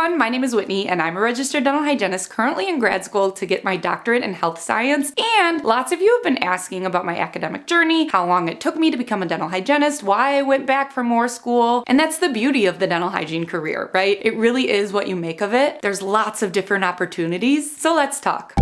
everyone, my name is Whitney and I'm a registered dental hygienist currently in grad school to get my doctorate in health science, and lots of you have been asking about my academic journey, how long it took me to become a dental hygienist, why I went back for more school, and that's the beauty of the dental hygiene career, right? It really is what you make of it. There's lots of different opportunities, so let's talk.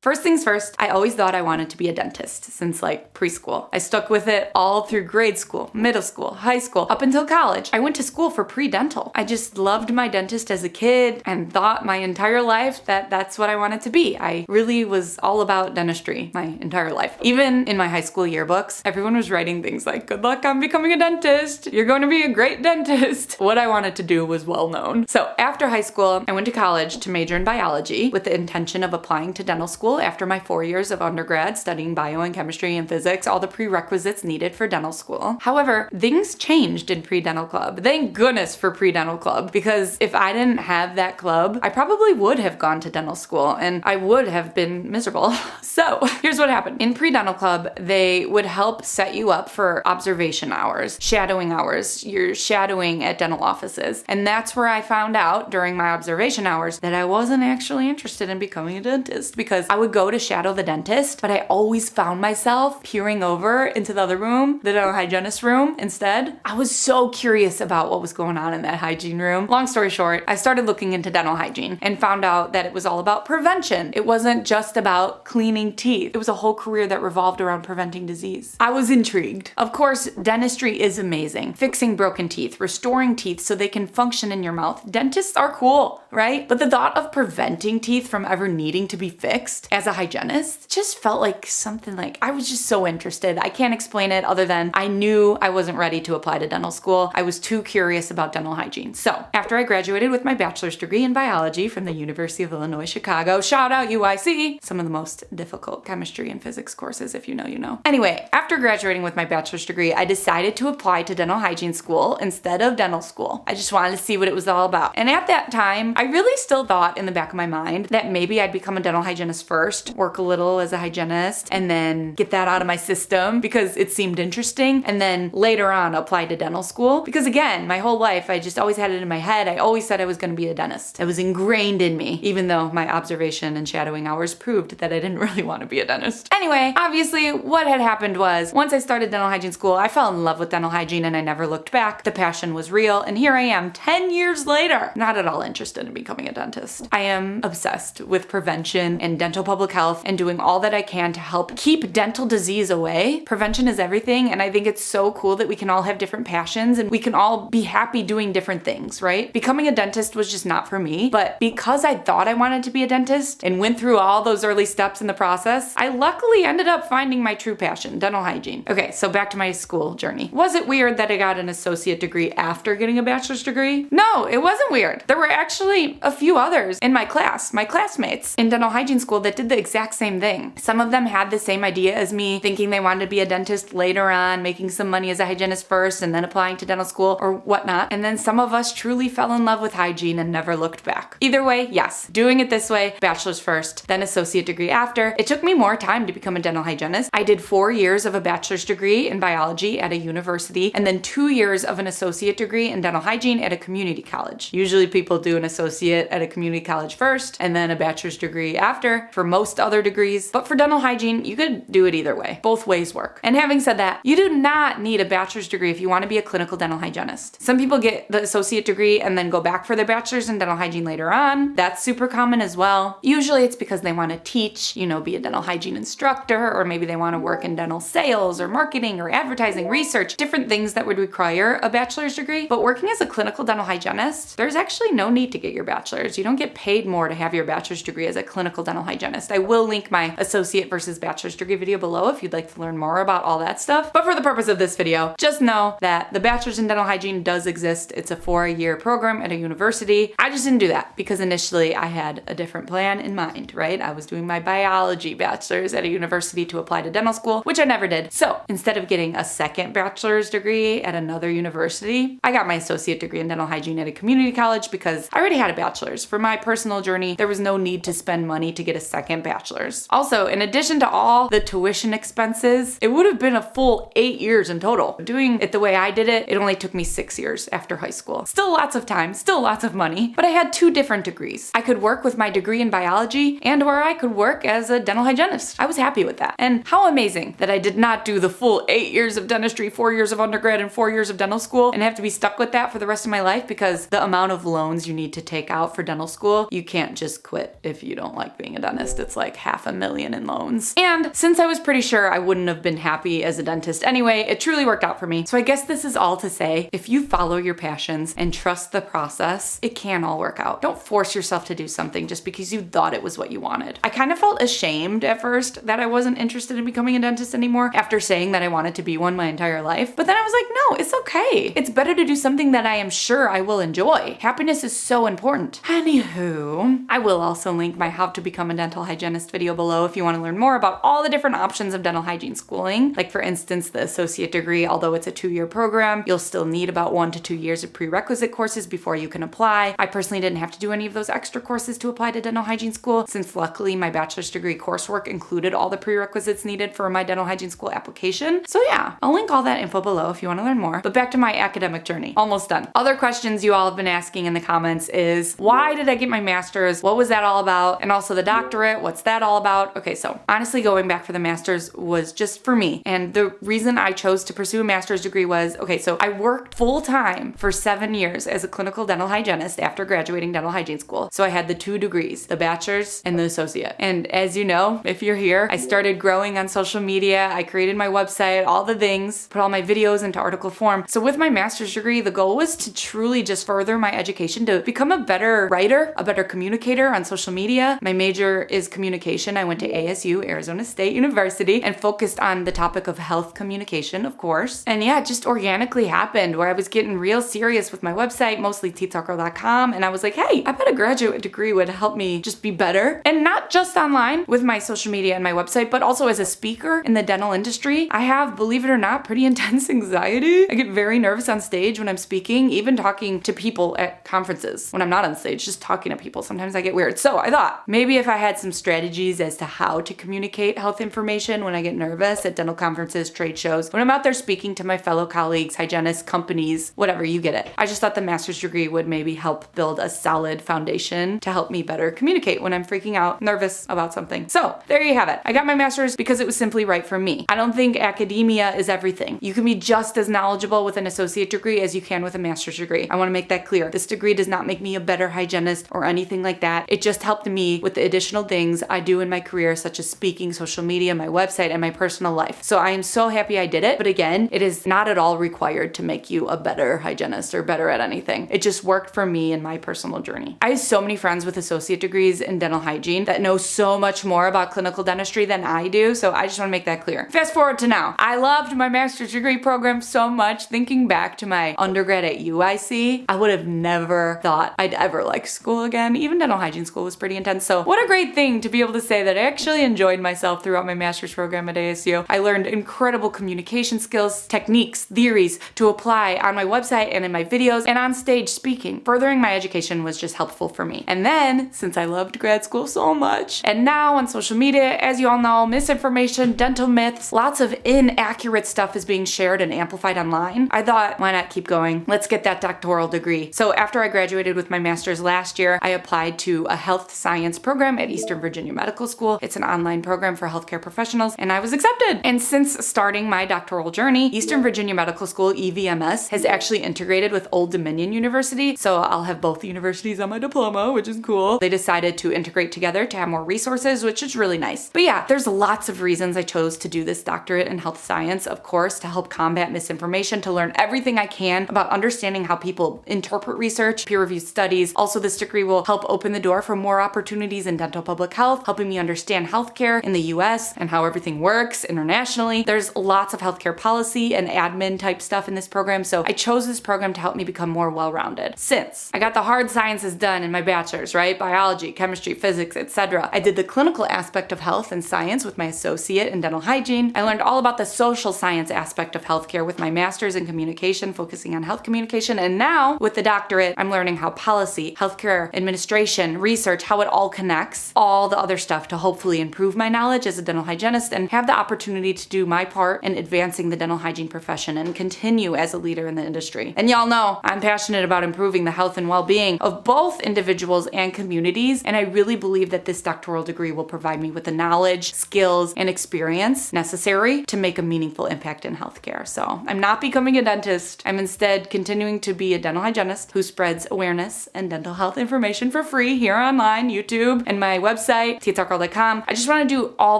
First things first, I always thought I wanted to be a dentist since like preschool. I stuck with it all through grade school, middle school, high school, up until college. I went to school for pre-dental. I just loved my dentist as a kid and thought my entire life that that's what I wanted to be. I really was all about dentistry my entire life. Even in my high school yearbooks, everyone was writing things like, good luck on becoming a dentist. You're going to be a great dentist. What I wanted to do was well known. So after high school, I went to college to major in biology with the intention of applying to dental school after my 4 years of undergrad studying bio and chemistry and physics, all the prerequisites needed for dental school. However, things changed in pre-dental club. Thank goodness for pre-dental club, because if I didn't have that club, I probably would have gone to dental school and I would have been miserable. So here's what happened. In pre-dental club, they would help set you up for observation hours, shadowing hours. You're shadowing at dental offices. And that's where I found out during my observation hours that I wasn't actually interested in becoming a dentist, because I would go to shadow the dentist, but I always found myself peering over into the other room, the dental hygienist room instead. I was so curious about what was going on in that hygiene room. Long story short, I started looking into dental hygiene and found out that it was all about prevention. It wasn't just about cleaning teeth. It was a whole career that revolved around preventing disease. I was intrigued. Of course, dentistry is amazing. Fixing broken teeth, restoring teeth so they can function in your mouth. Dentists are cool, right? But the thought of preventing teeth from ever needing to be fixed as a hygienist just felt like something like I was just so interested. I can't explain it other than I knew I wasn't ready to apply to dental school. I was too curious about dental hygiene. So after I graduated with my bachelor's degree in biology from the University of Illinois, Chicago, shout out UIC, some of the most difficult chemistry and physics courses, if you know, you know. Anyway, after graduating with my bachelor's degree, I decided to apply to dental hygiene school instead of dental school. I just wanted to see what it was all about. And at that time, I really still thought in the back of my mind that maybe I'd become a dental hygienist first, work a little as a hygienist, and then get that out of my system because it seemed interesting, and then later on apply to dental school. Because again, my whole life, I just always had it in my head. I always said I was going to be a dentist. It was ingrained in me, even though my observation and shadowing hours proved that I didn't really want to be a dentist. Anyway, obviously what had happened was once I started dental hygiene school, I fell in love with dental hygiene and I never looked back. The passion was real, and here I am 10 years later, not at all interested in becoming a dentist. I am obsessed with prevention and dental public health and doing all that I can to help keep dental disease away. Prevention is everything, and I think it's so cool that we can all have different passions and we can all be happy doing different things, right? Becoming a dentist was just not for me, but because I thought I wanted to be a dentist and went through all those early steps in the process, I luckily ended up finding my true passion, dental hygiene. Okay, so back to my school journey. Was it weird that I got an associate degree after getting a bachelor's degree? No, it wasn't weird. There were actually a few others in my class, my classmates in dental hygiene school, that did the exact same thing. Some of them had the same idea as me, thinking they wanted to be a dentist later on, making some money as a hygienist first and then applying to dental school or whatnot. And then some of us truly fell in love with hygiene and never looked back. Either way, yes, doing it this way, bachelor's first, then associate degree after. It took me more time to become a dental hygienist. I did 4 years of a bachelor's degree in biology at a university and then 2 years of an associate degree in dental hygiene at a community college. Usually people do an associate at a community college first and then a bachelor's degree after for most other degrees. But for dental hygiene, you could do it either way. Both ways work. And having said that, you do not need a bachelor's degree if you want to be a clinical dental hygienist. Some people get the associate degree and then go back for their bachelor's in dental hygiene later on. That's super common as well. Usually it's because they want to teach, be a dental hygiene instructor, or maybe they want to work in dental sales or marketing or advertising, research, different things that would require a bachelor's degree. But working as a clinical dental hygienist, there's actually no need to get your bachelor's. You don't get paid more to have your bachelor's degree as a clinical dental hygienist. I will link my associate versus bachelor's degree video below if you'd like to learn more about all that stuff. But for the purpose of this video, just know that the bachelor's in dental hygiene does exist. It's a 4-year program at a university. I just didn't do that because initially I had a different plan in mind, right? I was doing my biology bachelor's at a university to apply to dental school, which I never did. So instead of getting a second bachelor's degree at another university, I got my associate degree in dental hygiene at a community college because I already had a bachelor's. For my personal journey, there was no need to spend money to get a second second bachelor's. Also, in addition to all the tuition expenses, it would have been a full 8 years in total. Doing it the way I did it, it only took me 6 years after high school. Still lots of time, still lots of money, but I had 2 different degrees. I could work with my degree in biology or I could work as a dental hygienist. I was happy with that. And how amazing that I did not do the full 8 years of dentistry, 4 years of undergrad, and 4 years of dental school and have to be stuck with that for the rest of my life, because the amount of loans you need to take out for dental school, you can't just quit if you don't like being a dentist. It's like $500,000 in loans. And since I was pretty sure I wouldn't have been happy as a dentist anyway, it truly worked out for me. So I guess this is all to say, if you follow your passions and trust the process, it can all work out. Don't force yourself to do something just because you thought it was what you wanted. I kind of felt ashamed at first that I wasn't interested in becoming a dentist anymore after saying that I wanted to be one my entire life. But then I was like, no, it's okay. It's better to do something that I am sure I will enjoy. Happiness is so important. Anywho, I will also link my How to Become a Dental Hygienist video below if you want to learn more about all the different options of dental hygiene schooling. Like for instance, the associate degree, although it's a 2-year program, you'll still need about 1 to 2 years of prerequisite courses before you can apply. I personally didn't have to do any of those extra courses to apply to dental hygiene school, since luckily my bachelor's degree coursework included all the prerequisites needed for my dental hygiene school application. So yeah, I'll link all that info below if you want to learn more. But back to my academic journey. Almost done. Other questions you all have been asking in the comments is, why did I get my master's? What was that all about? And also the doctorate, what's that all about? Okay, so honestly, going back for the master's was just for me. And the reason I chose to pursue a master's degree was, okay, so I worked full time for 7 years as a clinical dental hygienist after graduating dental hygiene school. So I had the 2 degrees, the bachelor's and the associate. And as you know, if you're here, I started growing on social media. I created my website, all the things, put all my videos into article form. So with my master's degree, the goal was to truly just further my education to become a better writer, a better communicator on social media. My major is communication. I went to ASU, Arizona State University, and focused on the topic of health communication, of course. And yeah, it just organically happened where I was getting real serious with my website, mostly teethtalker.com, and I was like, hey, I bet a graduate degree would help me just be better. And not just online with my social media and my website, but also as a speaker in the dental industry. I have, believe it or not, pretty intense anxiety. I get very nervous on stage when I'm speaking, even talking to people at conferences. When I'm not on stage, just talking to people, sometimes I get weird. So I thought maybe if I had some strategies as to how to communicate health information when I get nervous at dental conferences, trade shows, when I'm out there speaking to my fellow colleagues, hygienists, companies, whatever, you get it. I just thought the master's degree would maybe help build a solid foundation to help me better communicate when I'm freaking out, nervous about something. So there you have it. I got my master's because it was simply right for me. I don't think academia is everything. You can be just as knowledgeable with an associate degree as you can with a master's degree. I want to make that clear. This degree does not make me a better hygienist or anything like that. It just helped me with the additional things I do in my career, such as speaking, social media, my website, and my personal life. So I am so happy I did it. But again, it is not at all required to make you a better hygienist or better at anything. It just worked for me in my personal journey. I have so many friends with associate degrees in dental hygiene that know so much more about clinical dentistry than I do. So I just want to make that clear. Fast forward to now. I loved my master's degree program so much. Thinking back to my undergrad at UIC, I would have never thought I'd ever like school again. Even dental hygiene school was pretty intense. So what a great thing to be able to say that I actually enjoyed myself throughout my master's program at ASU. I learned incredible communication skills, techniques, theories to apply on my website and in my videos and on stage speaking. Furthering my education was just helpful for me. And then, since I loved grad school so much, and now on social media, as you all know, misinformation, dental myths, lots of inaccurate stuff is being shared and amplified online, I thought, why not keep going? Let's get that doctoral degree. So after I graduated with my master's last year, I applied to a health science program at Eastern Virginia Medical School. It's an online program for healthcare professionals, and I was accepted. And since starting my doctoral journey, Eastern Virginia Medical School, EVMS, has actually integrated with Old Dominion University, so I'll have both universities on my diploma, which is cool. They decided to integrate together to have more resources, which is really nice. But yeah, there's lots of reasons I chose to do this doctorate in health science, of course, to help combat misinformation, to learn everything I can about understanding how people interpret research, peer-reviewed studies. Also, this degree will help open the door for more opportunities in dental public health, helping me understand healthcare in the US and how everything works internationally. There's lots of healthcare policy and admin type stuff in this program, so I chose this program to help me become more well-rounded. Since I got the hard sciences done in my bachelor's, right? Biology, chemistry, physics, etc. I did the clinical aspect of health and science with my associate in dental hygiene. I learned all about the social science aspect of healthcare with my master's in communication, focusing on health communication. And now with the doctorate, I'm learning how policy, healthcare administration, research, how it all connects, all all the other stuff to hopefully improve my knowledge as a dental hygienist and have the opportunity to do my part in advancing the dental hygiene profession and continue as a leader in the industry. And y'all know I'm passionate about improving the health and well-being of both individuals and communities, and I really believe that this doctoral degree will provide me with the knowledge, skills, and experience necessary to make a meaningful impact in healthcare. So I'm not becoming a dentist. I'm instead continuing to be a dental hygienist who spreads awareness and dental health information for free here online, YouTube, and my website, teethtalkgirl.com. I just want to do all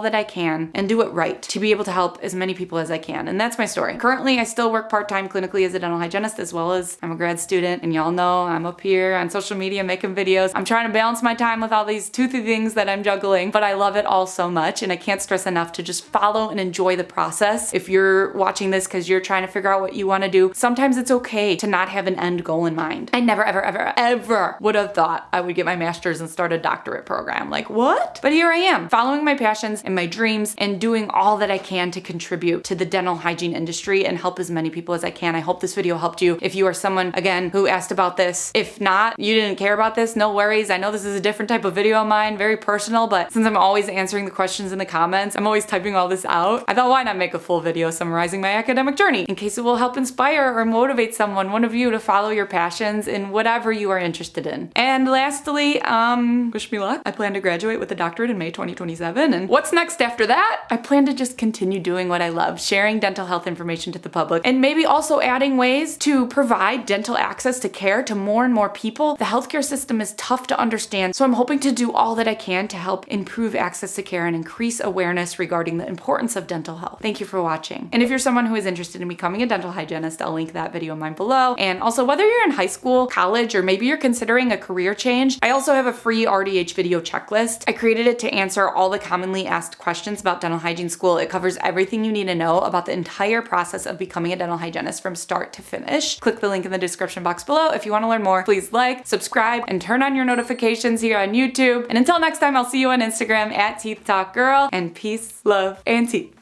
that I can and do it right to be able to help as many people as I can. And that's my story. Currently, I still work part-time clinically as a dental hygienist, as well as I'm a grad student, and y'all know I'm up here on social media making videos. I'm trying to balance my time with all these toothy things that I'm juggling, but I love it all so much, and I can't stress enough to just follow and enjoy the process. If you're watching this because you're trying to figure out what you want to do, sometimes it's okay to not have an end goal in mind. I never, ever, ever, ever would have thought I would get my master's and start a doctorate program. Like, what? But here I am, following my passions and my dreams and doing all that I can to contribute to the dental hygiene industry and help as many people as I can. I hope this video helped you. If you are someone, again, who asked about this, if not, you didn't care about this, no worries. I know this is a different type of video of mine, very personal, but since I'm always answering the questions in the comments, I'm always typing all this out. I thought, why not make a full video summarizing my academic journey in case it will help inspire or motivate someone, one of you, to follow your passions in whatever you are interested in. And lastly, wish me luck. I plan to graduate with a doctorate in May 2027. And what's next after that? I plan to just continue doing what I love, sharing dental health information to the public, and maybe also adding ways to provide dental access to care to more and more people. The healthcare system is tough to understand, so I'm hoping to do all that I can to help improve access to care and increase awareness regarding the importance of dental health. Thank you for watching. And if you're someone who is interested in becoming a dental hygienist, I'll link that video of mine below. And also, whether you're in high school, college, or maybe you're considering a career change, I also have a free RDH video checklist. I created it to answer all the commonly asked questions about dental hygiene school. It covers everything you need to know about the entire process of becoming a dental hygienist from start to finish. Click the link in the description box below if you want to learn more. Please like, subscribe, and turn on your notifications here on YouTube. And until next time, I'll see you on Instagram at TeethTalkGirl, and peace, love, and teeth.